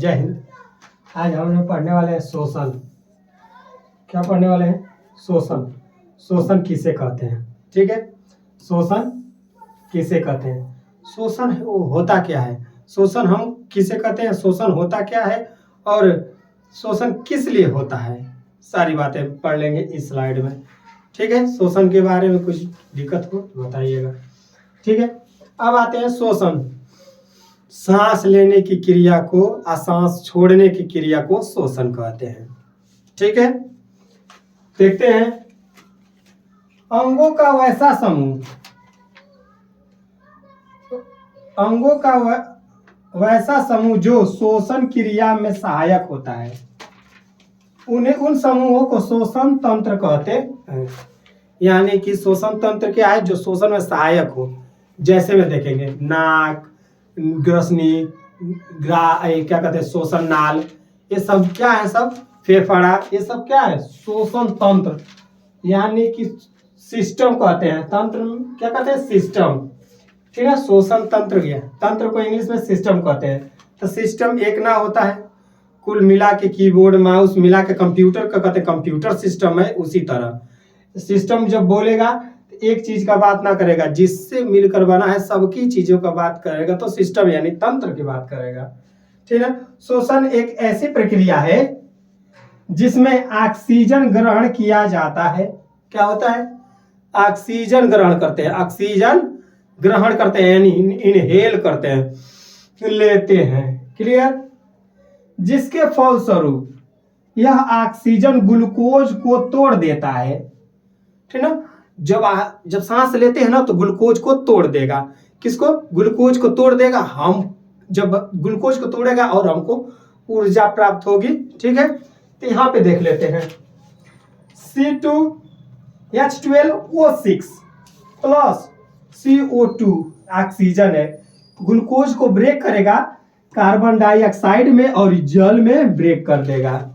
जय हिंद। आज हम लोग पढ़ने वाले हैं शोषण। क्या पढ़ने वाले हैं? शोषण। शोषण किसे कहते हैं? ठीक है, शोषण किसे कहते हैं? शोषण होता क्या है? शोषण हम किसे कहते हैं? शोषण होता क्या है और शोषण किस लिए होता है? सारी बातें पढ़ लेंगे इस स्लाइड में। ठीक है, शोषण के बारे में कुछ दिक्कत हो तो बताइएगा। ठीक है, अब आते हैं शोषण। सांस लेने की क्रिया को और सांस छोड़ने की क्रिया को शोषण कहते हैं। ठीक है, देखते हैं। अंगों का वैसा समूह, अंगों का वैसा समूह जो शोषण क्रिया में सहायक होता है, उन्हें उन समूहों को शोषण तंत्र कहते हैं। यानी कि शोषण तंत्र क्या है? जो शोषण में सहायक हो। जैसे में देखेंगे नाक, ग्रसनी, क्या कहते हैं, शोषण नाल, ये सब क्या है? सब फेफड़ा, ये सब क्या है? शोषण तंत्र, यानी कि सिस्टम कहते हैं। तंत्र क्या कहते हैं? सिस्टम। ठीक है, शोषण तंत्र गया। तंत्र को इंग्लिश में सिस्टम कहते हैं। तो सिस्टम एक ना होता है, कुल मिला के कीबोर्ड माउस मिला के कंप्यूटर का कहते हैं कंप्यूटर सिस्टम है। उसी तरह सिस्टम जब बोलेगा तो एक चीज का बात ना करेगा, जिससे मिलकर बना है सबकी चीजों का बात करेगा, तो सिस्टम यानी तंत्र की बात करेगा। ठीक है, शोषण एक ऐसी प्रक्रिया है जिसमें ऑक्सीजन ग्रहण किया जाता है। क्या होता है? ऑक्सीजन ग्रहण करते हैं, ऑक्सीजन ग्रहण करते हैं यानी इनहेल करते हैं, लेते हैं। क्लियर? जिसके फलस्वरूप यह ऑक्सीजन ग्लूकोज को तोड़ देता है। ठीक ना? जब सांस लेते हैं ना तो ग्लूकोज को तोड़ देगा। किसको? ग्लूकोज को तोड़ देगा। हम जब ग्लूकोज को तोड़ेगा और हमको ऊर्जा प्राप्त होगी। ठीक है, तो यहां पे देख लेते हैं। C2H12O6 प्लस CO2 ऑक्सीजन है, ग्लूकोज को ब्रेक करेगा कार्बन डाइऑक्साइड में और जल में ब्रेक कर देगा।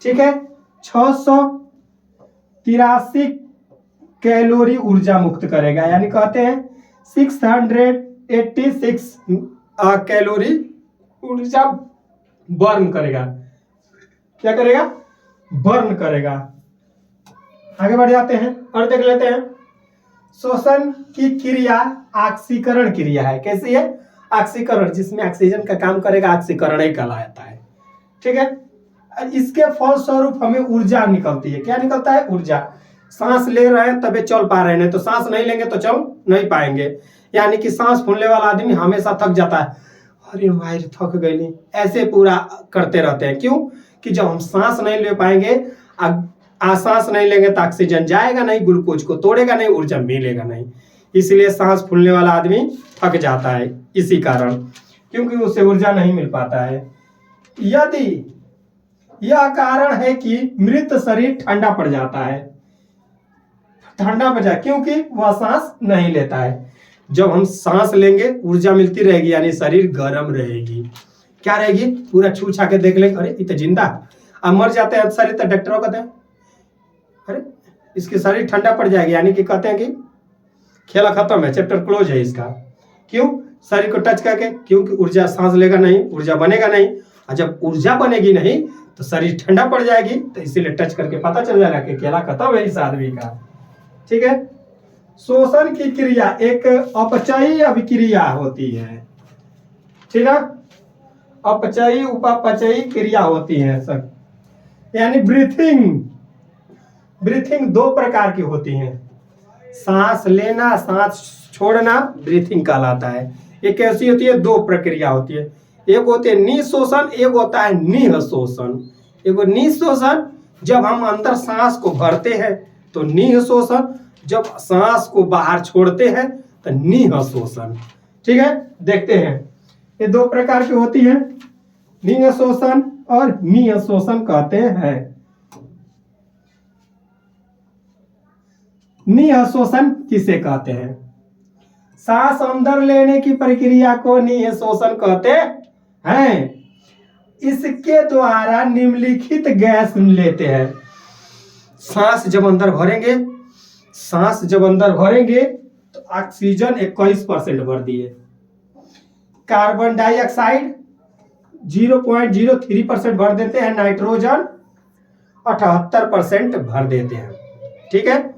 ठीक है, 683 कैलोरी ऊर्जा मुक्त करेगा, यानी कहते हैं 686 कैलोरी ऊर्जा बर्न करेगा। क्या करेगा? बर्न करेगा। आगे बढ़ जाते हैं और देख लेते हैं। शोषण की क्रिया ऑक्सीकरण क्रिया है। कैसी है? ऑक्सीकरण, जिसमें ऑक्सीजन का काम करेगा, ऑक्सीकरण ही कहलाता है। ठीक है, इसके फलस्वरूप हमें ऊर्जा निकलती है। क्या निकलता है? ऊर्जा। सांस ले रहे हैं तबे चल पा रहे हैं, तो सांस नहीं लेंगे तो चल नहीं पाएंगे। यानी कि सांस फूलने वाला आदमी हमेशा थक जाता है, अरे मायर थक गई नहीं, ऐसे पूरा करते रहते हैं। क्यों? कि जब हम सांस नहीं ले पाएंगे, सांस नहीं लेंगे तो ऑक्सीजन जाएगा नहीं, ग्लूकोज को तोड़ेगा नहीं, ऊर्जा मिलेगा नहीं। इसलिए सांस फूलने वाला आदमी थक जाता है, इसी कारण, क्योंकि उसे ऊर्जा नहीं मिल पाता है। यदि यह कारण है कि मृत शरीर ठंडा पड़ जाता है, ठंडा पड़ जाए क्योंकि वह सांस नहीं लेता है। जब हम सांस लेंगे ऊर्जा मिलती रहेगी, यानी शरीर गर्म रहेगी। क्या रहेगी? पूरा छू छा के देख लेंगे, अरे ये तो जिंदा। अब मर जाते हैं शरीर तो डॉक्टरों कहते हैं अरे इसकी शरीर ठंडा पड़ जाएगी, यानी कि कहते हैं कि खेला खत्म है, चैप्टर क्लोज है इसका। क्यों? शरीर को टच करके, क्योंकि ऊर्जा, सांस लेगा नहीं, ऊर्जा बनेगा नहीं, और जब ऊर्जा बनेगी नहीं तो शरीर ठंडा पड़ जाएगी, तो इसीलिए टच करके पता चल जाएगा कि खेला खत्म है इस आदमी का। ठीक है, शोषण की क्रिया एक अपचयी अभिक्रिया होती है। ठीक है, अपचयी उपापचयी क्रिया होती है सब, यानी ब्रीथिंग दो प्रकार की होती हैं। सांस लेना, सांस छोड़ना ब्रीथिंग कहलाता है। ये कैसी होती है? दो प्रक्रिया होती है। एक होती है निःशोषण, एक होता है निःशोषण। एक निःशोषण जब हम अंदर सांस को भरते हैं तो निःशोषण, जब सांस को बाहर छोड़ते हैं तो निःशोषण। ठीक है, देखते हैं। ये दो प्रकार की होती है, निःशोषण और निःशोषण कहते हैं। निःशोषण किसे कहते हैं? सांस अंदर लेने की प्रक्रिया को निःशोषण कहते हैं। इसके द्वारा निम्नलिखित गैस लेते हैं। सांस जब अंदर भरेंगे तो ऑक्सीजन 21% भर दिए, कार्बन डाइऑक्साइड 0.03% भर देते हैं, नाइट्रोजन 78% भर देते हैं। ठीक है,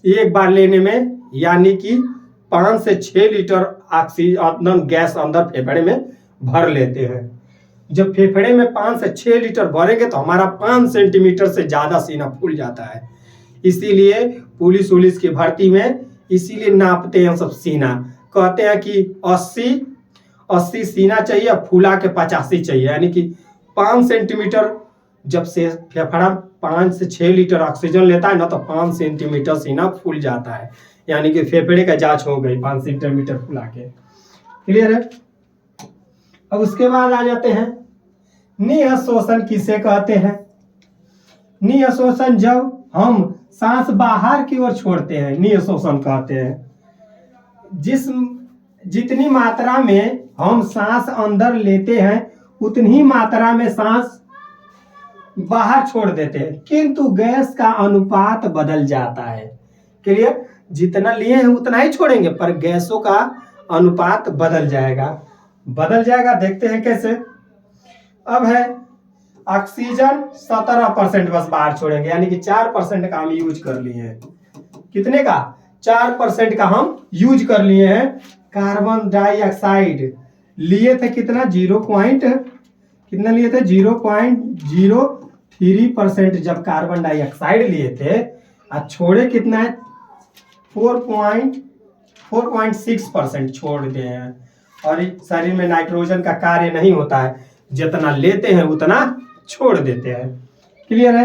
एक बार लेने में, यानी कि 5 से 6 लीटर ऑक्सीजन गैस अंदर फेफड़े में भर लेते हैं। जब फेफड़े में 5 से 6 लीटर भरेंगे तो हमारा 5 सेंटीमीटर से ज्यादा सीना फूल जाता है। इसीलिए पुलिस की भर्ती में इसीलिए नापते हैं सब सीना, कहते हैं कि 80 सीना चाहिए, फूला के 85 चाहिए, यानी कि 5 सेंटीमीटर। जब से फेफड़ा 5 से 6 लीटर ऑक्सीजन लेता है ना, तो 5 सेंटीमीटर सीना फूल जाता है, यानी कि फेफड़े का जांच हो गई 5 सेंटीमीटर फुला के। क्लियर है। अब उसके बाद आ जाते हैं निःश्वासन किसे कहते हैं। निःश्वासन जब हम सांस बाहर की ओर छोड़ते हैं, निःश्वासन कहते हैं। जितनी मात्रा में हम सांस अंदर लेते हैं उतनी मात्रा में सांस बाहर छोड़ देते हैं, किंतु गैस का अनुपात बदल जाता है। क्लियर, जितना लिए हैं उतना ही छोड़ेंगे, पर गैसों का अनुपात बदल जाएगा। देखते हैं कैसे। अब है ऑक्सीजन 17% बस बाहर छोड़ेंगे, यानी कि 4% का हम यूज कर लिए हैं। कितने का? 4% का हम यूज कर लिए हैं। कार्बन डाइऑक्साइड लिए थे कितना? 0.03% जब कार्बन डाइऑक्साइड लिए थे, और छोड़े कितना है? 4.6% छोड़ दिए हैं। और शरीर में नाइट्रोजन का कार्य नहीं होता है, जितना लेते हैं उतना छोड़ देते हैं। क्लियर है।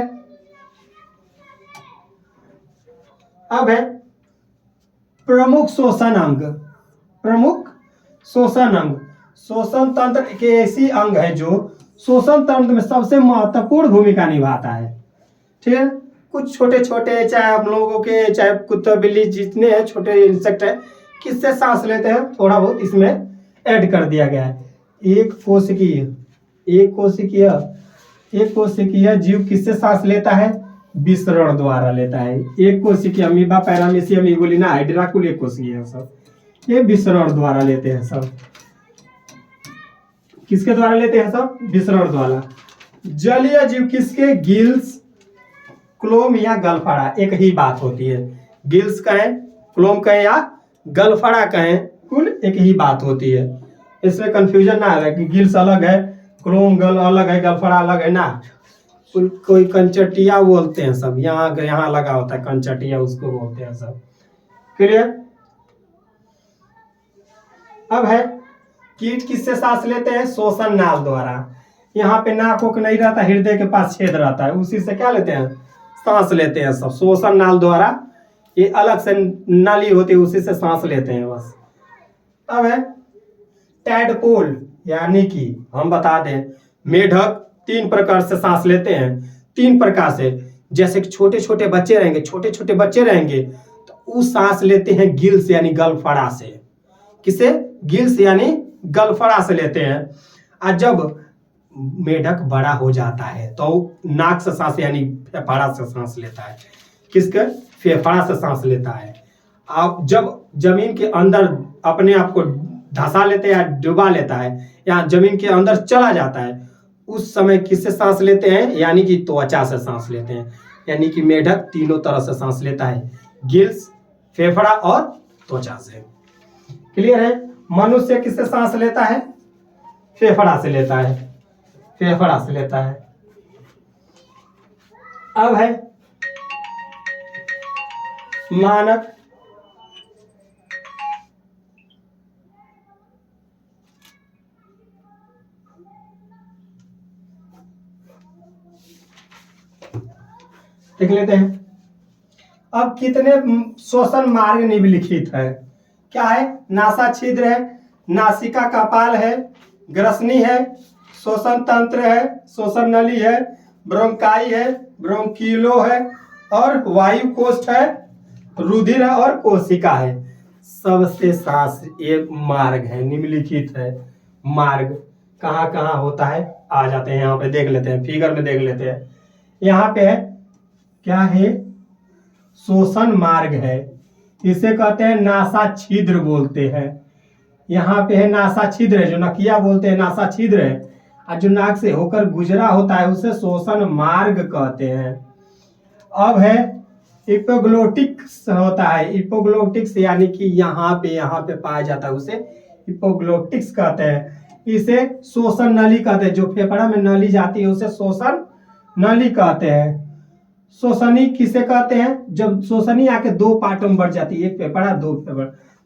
अब है प्रमुख शोषण अंग। शोषण तंत्र के ऐसी अंग है जो शोषण तंत्र में सबसे महत्वपूर्ण भूमिका निभाता है। ठीक है, कुछ छोटे छोटे, चाहे हम लोगों के, चाहे कुत्ता बिल्ली जितने हैं छोटे इंसेक्ट है, किससे सांस लेते हैं, थोड़ा बहुत इसमें ऐड कर दिया गया है। एक कोशिकीय जीव किससे सांस लेता है? विसरण द्वारा लेता है। एक कोशिकीय अमीबा, पैरामीशियम, इगोलिना, हाइड्राकुल एक कोशिकीय है सब, ये विसरण द्वारा लेते हैं सब। किसके द्वारा लेते हैं सब? विसरण द्वारा। जलीय जीव किसके? गिल्स, क्लोम या गलफड़ा, एक ही बात होती है। गिल्स कहें, क्लोम कहें या गलफड़ा कहें, कुल एक ही बात होती है। इसमें कंफ्यूजन ना है कि गिल्स अलग है, क्लोम गल अलग है, गलफड़ा अलग है ना। कोई कंचटिया बोलते हैं सब, यहाँ लगा होता है कंचटिया, उसको बोलते हैं सब। क्लियर। अब है कीट किससे सांस लेते हैं? श्वसन नाल द्वारा। यहाँ पे नाक वोक नहीं रहता, हृदय के पास छेद रहता है, उसी से क्या लेते हैं? सांस लेते हैं सब, श्वसन नाल द्वारा। ये अलग से नाली होती है, उसी से सांस लेते हैं बस। अब है टैडपोल, यानी कि हम बता दें मेढक 3 प्रकार से सांस लेते हैं। 3 प्रकार से, जैसे कि छोटे छोटे बच्चे रहेंगे तो वो सांस लेते हैं गिल्स यानी गलफड़ा से। किसे? गिल्स यानी गलफड़ा से लेते हैं। और जब मेढक बड़ा हो जाता है तो नाक से सांस यानी फेफड़ा से सांस लेता है। किसके? फेफड़ा से सांस लेता है। अब जब जमीन के अंदर अपने आप को धंसा लेते हैं या डुबा लेता है या जमीन के अंदर चला जाता है, उस समय किससे सांस लेते हैं? यानी कि त्वचा से सांस लेते हैं। यानी कि मेढक तीनों तरह से सांस लेता है, गिल्स, फेफड़ा और त्वचा से। क्लियर है। मनुष्य किससे सांस लेता है? फेफड़ा से लेता है। अब है मानव। देख लेते हैं। अब कितने श्वसन मार्ग निम्नलिखित है? क्या है? नासा छिद्र है, नासिका कपाल है, ग्रसनी है, श्वसन तंत्र है, श्वसन नली है, ब्रोंकाई है, ब्रोंकिलो है, और वायु कोष्ठ है, रुधिर है और कोशिका है। सबसे सांस एक मार्ग है, निम्नलिखित है। मार्ग कहाँ कहाँ होता है? आ जाते हैं यहाँ पे, देख लेते हैं, फिगर में देख लेते हैं। यहाँ पे है, क्या है? श्वसन मार्ग है, इसे कहते हैं नासा छिद्र बोलते हैं। यहाँ पे है नासा छिद्र है, जो नकिया बोलते हैं नासा छिद्र है। और जो नाक से होकर गुजरा होता है उसे श्वसन मार्ग कहते हैं। अब है इपोग्लोटिक्स होता है। इपोग्लोटिक्स यानी कि यहाँ पे पाया जाता है, उसे इपोग्लोटिक्स कहते हैं। इसे श्वसन नली कहते हैं। जो फेफड़ा में नली जाती है उसे श्वसन नली कहते हैं। श्वसनी किसे कहते हैं? जब श्वसनी आके दो पार्टों में बढ़ जाती है, एक फेफड़ा दो फेफड़ा,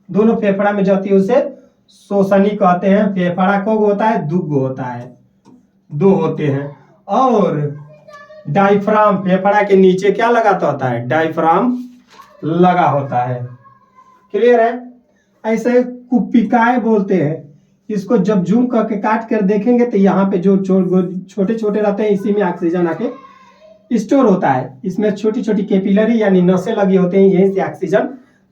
दोनों फेफड़ा में जाती है उसे श्वसनी कहते हैं। फेफड़ा को होता है, दुगो होता है, दो होते हैं। और डायफ्राम, फेफड़ा के नीचे क्या लगाता होता है? डायफ्राम लगा होता है। क्लियर है? ऐसे कुपिकाएं बोलते हैं। इसको जब जूम करके काट कर देखेंगे तो यहाँ पे जो छोटे छोटे रहते हैं, इसी में ऑक्सीजन आके स्टोर होता है। इसमें छोटी छोटी कैपिलरी यानी नसें लगी होते हैं, यहीं से ऑक्सीजन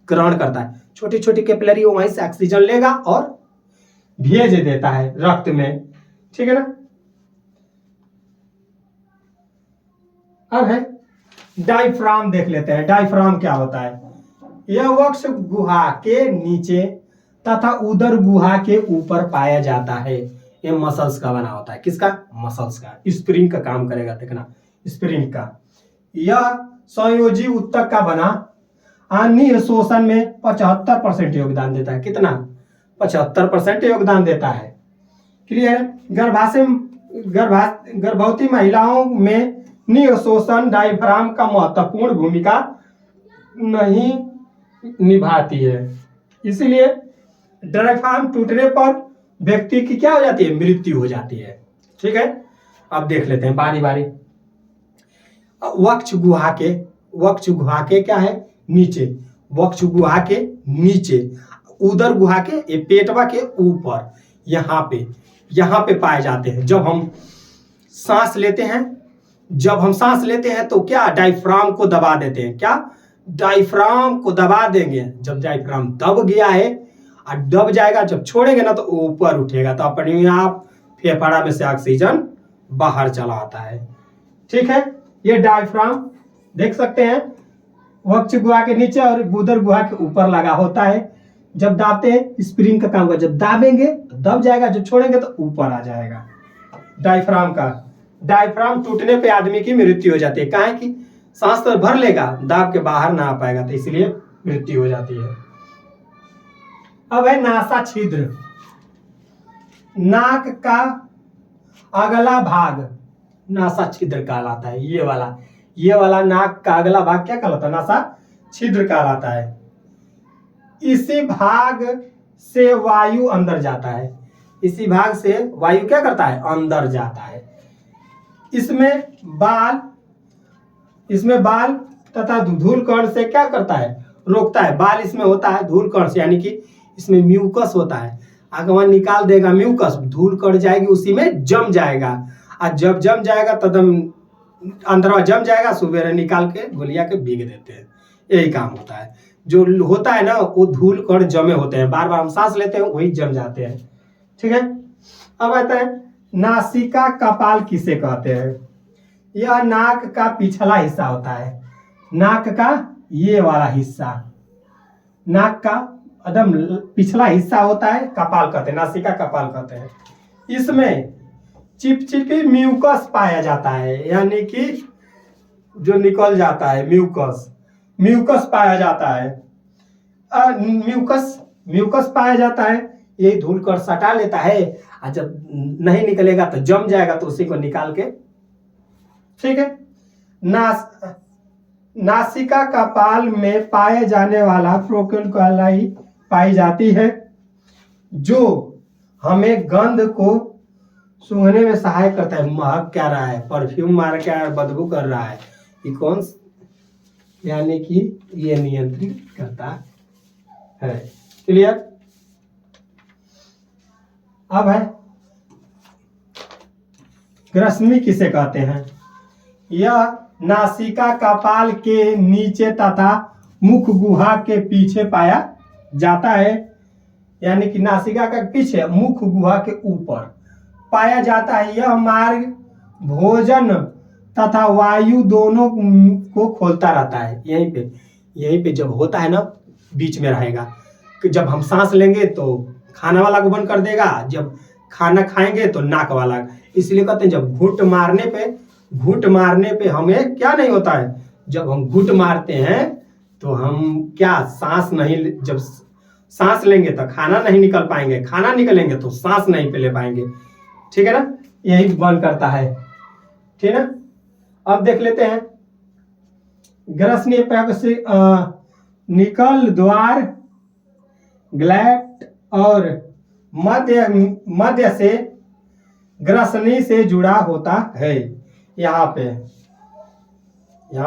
ग्रहण करता है। छोटी छोटी कैपिलरी वहीं से ऑक्सीजन लेगा और भेज देता है रक्त में। ठीक है ना? अब है डायफ्राम, देख लेते हैं डायफ्राम क्या होता है। यह वक्ष गुहा के नीचे तथा उदर गुहा के ऊपर पाया जाता है। ये मसल्स का बना होता है। किसका? मसल्स का। स्प्रिंग का काम करेगा, देखना, स्प्रिंग का। यह संयोजी उत्तक का बना अन्य शोषण में 75% योगदान देता है। कितना? 75% योगदान देता है। क्लियर? गर्भवती महिलाओं में निःशोषण डायफ्राम का महत्वपूर्ण भूमिका नहीं निभाती है। इसीलिए डायफ्राम टूटने पर व्यक्ति की क्या हो जाती है? मृत्यु हो जाती है। ठीक है? अब देख लेते हैं बारी बारी। वक्ष गुहा के क्या है? नीचे। वक्ष गुहा के नीचे, उदर गुहा के, ये पेटवा के ऊपर, यहाँ पे पाए जाते हैं। जब हम सांस लेते हैं तो क्या? डायफ्राम को दबा देते हैं। क्या? डायफ्राम को दबा देंगे। जब डायफ्राम दब गया है और दब जाएगा, जब छोड़ेंगे ना तो ऊपर उठेगा, तो अपने आप फेफड़ा में से ऑक्सीजन बाहर चला आता है। ठीक है? ये डायफ्राम देख सकते हैं, वक्ष गुहा के नीचे और उदर गुहा के ऊपर लगा होता है। जब दाबते हैं, स्प्रिंग का काम होगा। जब दाबेंगे तो दब जाएगा, जब छोड़ेंगे तो ऊपर आ जाएगा। डायफ्राम टूटने पे आदमी की मृत्यु हो जाती है। कहा है कि सांस तो भर लेगा, दाब के बाहर ना आ पाएगा, तो इसलिए मृत्यु हो जाती है। अब है नासा छिद्र। नाक का अगला भाग नासा छिद्र कहलाता है। ये वाला नाक का अगला भाग क्या कहलाता है? नासा छिद्र कहलाता है। इसी भाग से वायु अंदर जाता है। इसी भाग से वायु क्या करता है? अंदर जाता है। इसमें बाल तथा धूल कण से क्या करता है? रोकता है। बाल इसमें होता है धूल कण से, यानी कि इसमें म्यूकस होता है। आगमन निकाल देगा म्यूकस, धूल कण जाएगी, उसी में जम जाएगा। और जब जम जाएगा तदम अंदरवा जम जाएगा, सुबह निकाल के गोलिया के भीग देते हैं। यही काम होता है। जो होता है ना, वो धूल कण जमे होते हैं, बार बार हम सांस लेते हैं, वही जम जाते हैं। ठीक है? अब आता है नासिका कपाल किसे कहते हैं? यह नाक का पिछला हिस्सा होता है। नाक का ये वाला हिस्सा, नाक का एकदम पिछला हिस्सा होता है, कपाल कहते हैं, नासिका कपाल कहते हैं। इसमें चिपचिपी म्यूकस पाया जाता है, यानी कि जो निकल जाता है म्यूकस पाया जाता है। म्यूकस पाया जाता है, यही धूल कण सटा लेता है, और जब नहीं निकलेगा तो जम जाएगा, तो उसी को निकाल के। ठीक है? नासिका कपाल में पाए जाने वाला प्रोक्यूल पाई जाती है, जो हमें गंध को सूंघने में सहायक करता है। महक क्या रहा है? परफ्यूम मार क्या है? बदबू कर रहा है? ये कौन, यानी कि ये नियंत्रित करता है। क्लियर? अब है ग्रसनी किसे कहते हैं? यह नासिका कपाल के नीचे तथा मुख गुहा के पीछे पाया जाता है, यानी कि नासिका का पीछे, मुख गुहा के ऊपर पाया जाता है। यह मार्ग भोजन तथा वायु दोनों को खोलता रहता है। यहीं पे जब होता है ना, बीच में रहेगा कि जब हम सांस लेंगे तो खाना वाला को बंद कर देगा, जब खाना खाएंगे तो नाक वाला, इसलिए कहते हैं जब घूंट मारने पे हमें क्या नहीं होता है, जब हम घूंट मारते हैं तो हम क्या जब सांस लेंगे तो खाना नहीं निकल पाएंगे, खाना निकलेंगे तो सांस नहीं ले पाएंगे। ठीक है ना, यही बंद करता है। ठीक है ना, अब देख लेते हैं ग्रसनी से निकल द्वार ग्लैट और मध्य से ग्रसनी से जुड़ा होता है। यहाँ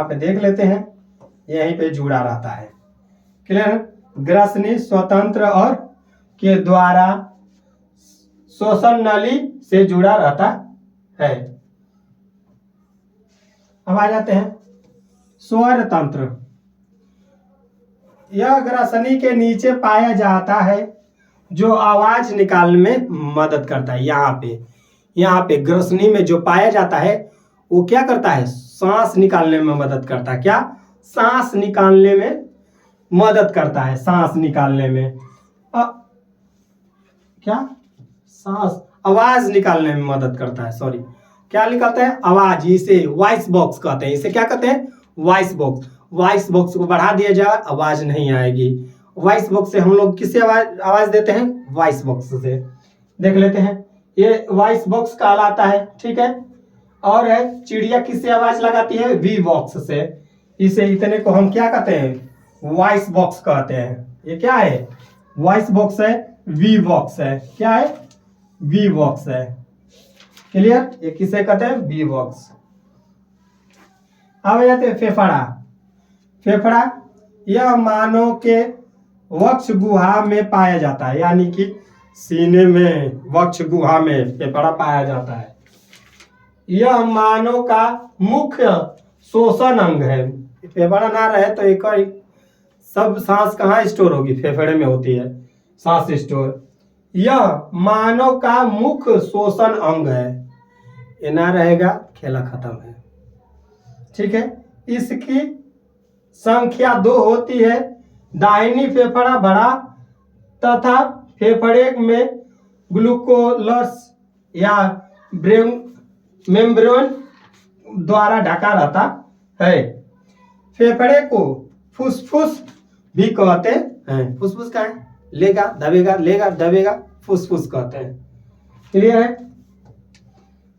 पे देख लेते हैं, यहीं पे जुड़ा रहता है। क्लियर, ग्रसनी स्वतंत्र और के द्वारा श्वसन नली से जुड़ा रहता है। अब आ जाते हैं स्वर तंत्र। यह ग्रसनी के नीचे पाया जाता है जो आवाज निकालने में मदद करता है। यहाँ पे ग्रसनी में जो पाया जाता है वो क्या करता है, सांस निकालने में मदद करता है। क्या, सांस निकालने में मदद करता है, सांस निकालने में आवाज निकालने में मदद करता है। सॉरी, क्या निकालता है, आवाज। इसे वॉइस बॉक्स कहते हैं। इसे क्या कहते हैं, वॉइस बॉक्स। वॉइस बॉक्स को बढ़ा दिया जाए आवाज नहीं आएगी। वॉइस बॉक्स से हम लोग किससे आवाज देते हैं, वॉइस बॉक्स से। देख लेते हैं, ये वॉइस बॉक्स कहलाता है। ठीक है, और है चिड़िया किससे आवाज लगाती है, वी बॉक्स से। इसे इतने को हम क्या कहते हैं, वॉइस बॉक्स कहते हैं। ये क्या है, वॉइस बॉक्स है, वी बॉक्स है। क्या है, वी बॉक्स है। क्लियर, ये किसे कहते हैं, वी बॉक्स। अब जाते हैं फेफड़ा। यह मानव के वक्ष गुहा में पाया जाता है, यानी कि सीने में वक्ष गुहा में फेफड़ा पाया जाता है। यह मानव का मुख्य श्वसन अंग है। फेफड़ा ना रहे तो एक सब सांस कहाँ स्टोर होगी, फेफड़े में होती है सांस स्टोर। यह मानव का मुख्य श्वसन अंग है। ये ना रहेगा, खेला खत्म है। ठीक है, इसकी संख्या 2 होती है। दाहिनी फेफड़ा बड़ा तथा फेफड़े में ग्लूकोलस या मेम्ब्रेन द्वारा ढका रहता है। फेफड़े को फुसफुस भी कहते हैं। फुसफुस का है, लेगा दबेगा, फुसफुस कहते हैं। क्लियर है,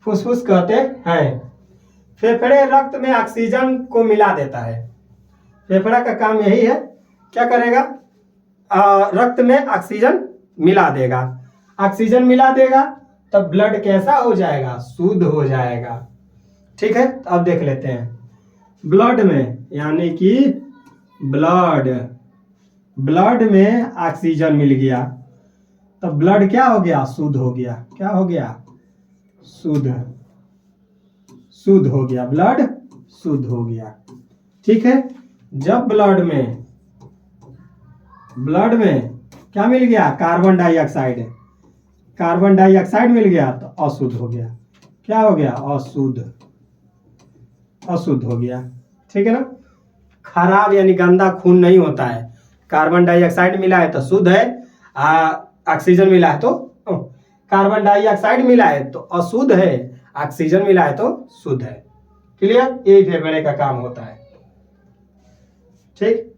फुसफुस कहते हैं। फेफड़े रक्त में ऑक्सीजन को मिला देता है। फेफड़ा का काम यही है, क्या करेगा, रक्त में ऑक्सीजन मिला देगा। ऑक्सीजन मिला देगा तब ब्लड कैसा हो जाएगा, शुद्ध हो जाएगा। ठीक है, तो अब देख लेते हैं ब्लड में, यानी कि ब्लड में ऑक्सीजन मिल गया तब ब्लड क्या हो गया, शुद्ध हो गया। क्या हो गया, शुद्ध हो गया, ब्लड शुद्ध हो गया। ठीक है, जब ब्लड में क्या मिल गया, कार्बन डाइऑक्साइड मिल गया तो अशुद्ध हो गया। क्या हो गया, अशुद्ध हो गया। ठीक है ना, खराब यानी गंदा खून नहीं होता है। कार्बन डाइऑक्साइड मिला है तो शुद्ध है, ऑक्सीजन मिला है तो कार्बन डाइऑक्साइड मिला है तो अशुद्ध है, ऑक्सीजन मिला है तो शुद्ध है। क्लियर, यही फेफड़े का काम होता है। ठीक।